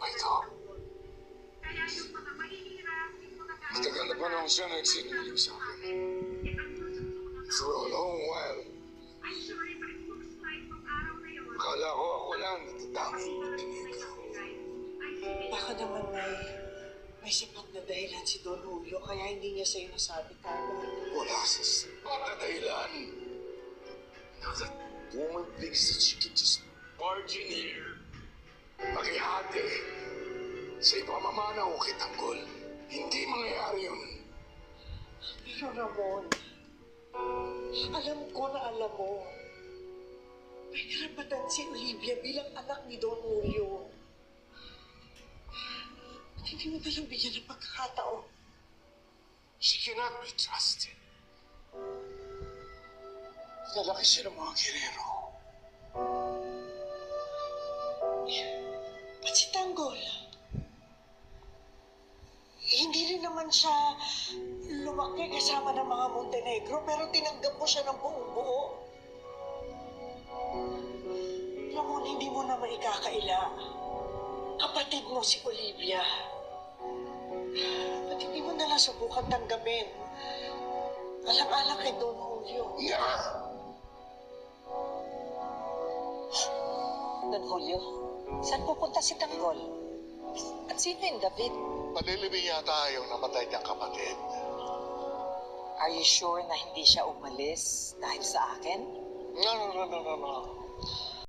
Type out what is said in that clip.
ba ito? Matagal na panahon siya nagsinungaling sa akin. For a long while. Akala ko ako lang natatakot na tinigil. Baka naman may sipat na dahilan si Don Julio kaya hindi niya sa'yo nasabi, Carla. Wala sa sapat na dahilan. Now that woman thinks that she can just barge in here, makihati sa ipamamanaw kay Tanggol. Hindi mangyayari yun. Pero Ramon, alam ko na alam mo. May karapatan si Olivia bilang anak ni Don Julio. At hindi mo talang bigyan ng pagkakataon. She cannot be trusted. Lalaki siya ng mga gerero. At si Tanggol, hindi rin naman siya lumaki kasama ng mga Montenegro pero tinanggap mo siya ng buong buo. Ramon, hindi mo na maikakaila. Kapatid mo si Olivia. Ba't hindi mo nalang subukan tanggapin? Alang-alang kay Don Julio. Don Julio, saan pupunta si Tanggol? At sino yung David? Palilibing yata yung namatay niyang kapatid. Are you sure na hindi siya umalis dahil sa akin? No.